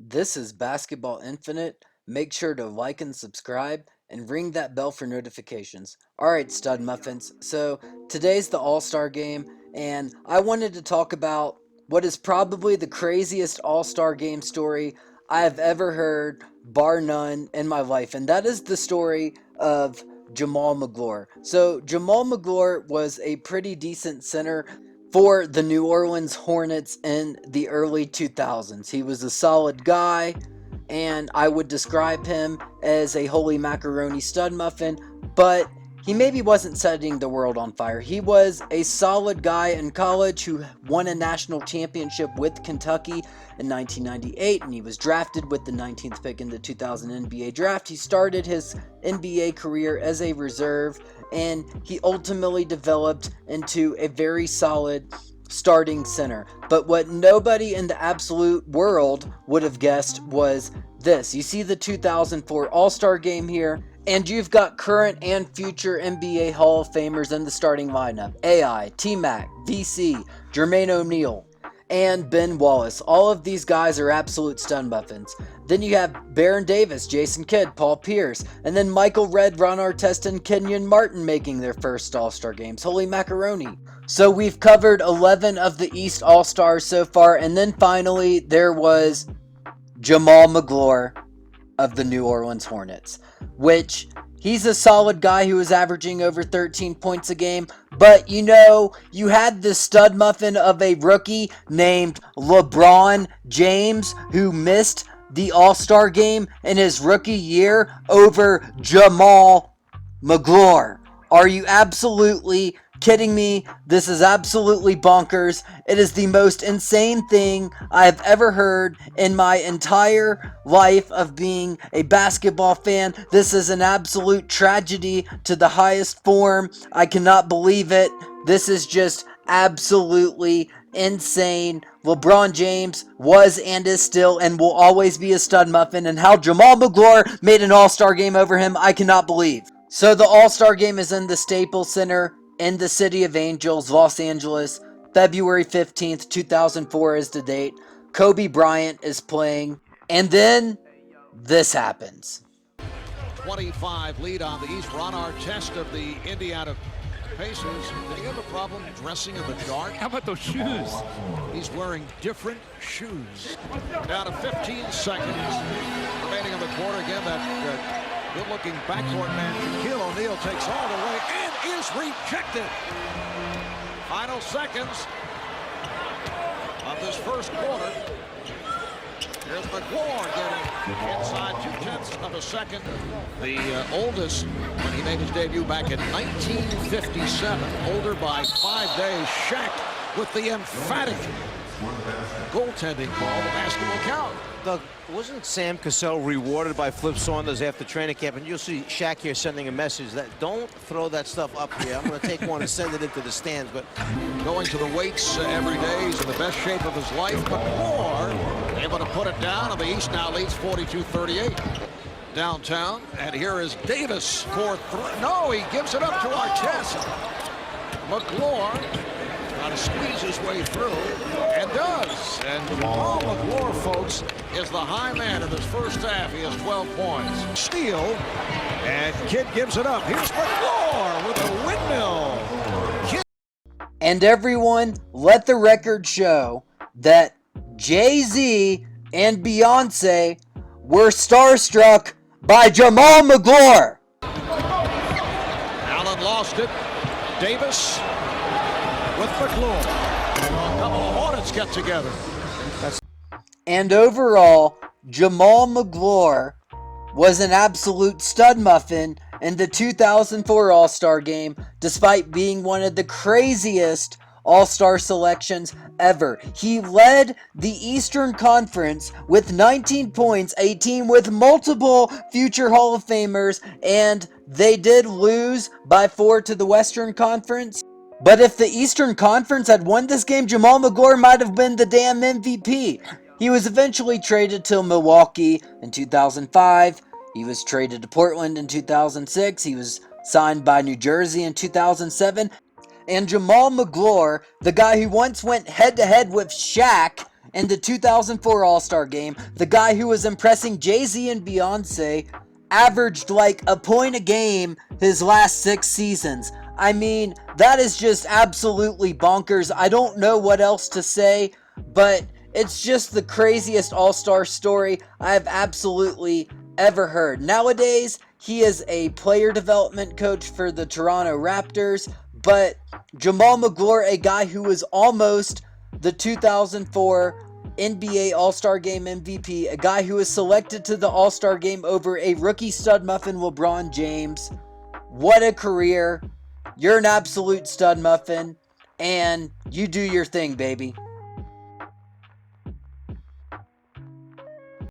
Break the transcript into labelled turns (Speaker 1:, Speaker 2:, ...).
Speaker 1: This is Basketball Infinite. Make sure to like and subscribe and ring that bell for notifications. Alright, stud muffins. So, today's the All-Star game, and I wanted to talk about what is probably the craziest All-Star game story I have ever heard, bar none, in my life, and that is the story of Jamaal Magloire. So, Jamaal Magloire was a pretty decent center for the New Orleans Hornets in the early 2000s. He was a solid guy, and I would describe him as a holy macaroni stud muffin, but he maybe wasn't setting the world on fire. He was a solid guy in college who won a national championship with Kentucky in 1998, and he was drafted with the 19th pick in the 2000 NBA draft. He started his NBA career as a reserve, and he ultimately developed into a very solid starting center. But what nobody in the absolute world would have guessed was this. You see the 2004 All-Star game here, and you've got current and future NBA Hall of Famers in the starting lineup. AI, T-Mac, VC, Jermaine O'Neal, and Ben Wallace. All of these guys are absolute stun muffins. Then you have Baron Davis, Jason Kidd, Paul Pierce, and then Michael Redd, Ron Artest, and Kenyon Martin making their first All-Star games. Holy macaroni. So we've covered 11 of the East All-Stars so far, and then finally there was Jamaal Magloire of the New Orleans Hornets, which he's a solid guy who was averaging over 13 points a game, but you had this stud muffin of a rookie named LeBron James who missed the All-Star game in his rookie year over Jamaal Magloire. Are you absolutely kidding me? This is absolutely bonkers. It is the most insane thing I have ever heard in my entire life of being a basketball fan. This is an absolute tragedy to the highest form. I cannot believe it. This is just absolutely insane. LeBron James was and is still and will always be a stud muffin, and how Jamaal Magloire made an All-Star game over him, I cannot believe. So the All-Star game is in the Staples Center in the City of Angels, Los Angeles. February 15th, 2004 is the date. Kobe Bryant is playing. And then this happens.
Speaker 2: 25 lead on the East. Ron Artest of the Indiana Pacers. Did he have a problem dressing in the dark?
Speaker 3: How about those shoes?
Speaker 2: He's wearing different shoes. Down to 15 seconds remaining in the quarter. Again, that good-looking backcourt man, Shaquille O'Neal, takes all the way and is rejected. Final seconds of this first quarter. Here's Magloire getting inside 0.2 of a second. The oldest when he made his debut back in 1957. Older by 5 days. Shaq with the emphatic goaltending call, the basketball count.
Speaker 4: Doug, wasn't Sam Cassell rewarded by Flip Saunders after training camp? And you'll see Shaq here sending a message that don't throw that stuff up here. I'm going to take one and send it into the stands. But
Speaker 2: going to the weights every day. He's in the best shape of his life. But more able to put it down. And the East now leads 42-38 downtown. And here is Davis for three. No, he gives it up to Artest. Magloire trying to squeeze his way through, and does. And Jamaal Magloire, folks, is the high man in this first half. He has 12 points. Steal, and Kidd gives it up. Here's Magloire with a windmill. Kidd.
Speaker 1: And everyone, let the record show that Jay-Z and Beyonce were starstruck by Jamaal Magloire.
Speaker 2: Allen lost it. Davis with Magloire. A couple of Hornets get together.
Speaker 1: And overall, Jamaal Magloire was an absolute stud muffin in the 2004 All-Star game, despite being one of the craziest All-Star selections ever. He led the Eastern Conference with 19 points, a team with multiple future Hall of Famers, and they did lose by 4 to the Western Conference. But if the Eastern Conference had won this game, Jamaal Magloire might have been the damn MVP. He was eventually traded to Milwaukee in 2005. He was traded to Portland in 2006. He was signed by New Jersey in 2007. And Jamaal Magloire, the guy who once went head-to-head with Shaq In the 2004 All-Star Game, the guy who was impressing Jay-Z and Beyonce averaged like a point a game his last 6 seasons. I mean, that is just absolutely bonkers. I don't know what else to say, but it's just the craziest All-Star story I have absolutely ever heard. Nowadays, he is a player development coach for the Toronto Raptors, but Jamaal Magloire, a guy who was almost the 2004 NBA All-Star Game MVP, a guy who was selected to the All-Star Game over a rookie stud muffin LeBron James. What a career. You're an absolute stud muffin, and you do your thing, baby.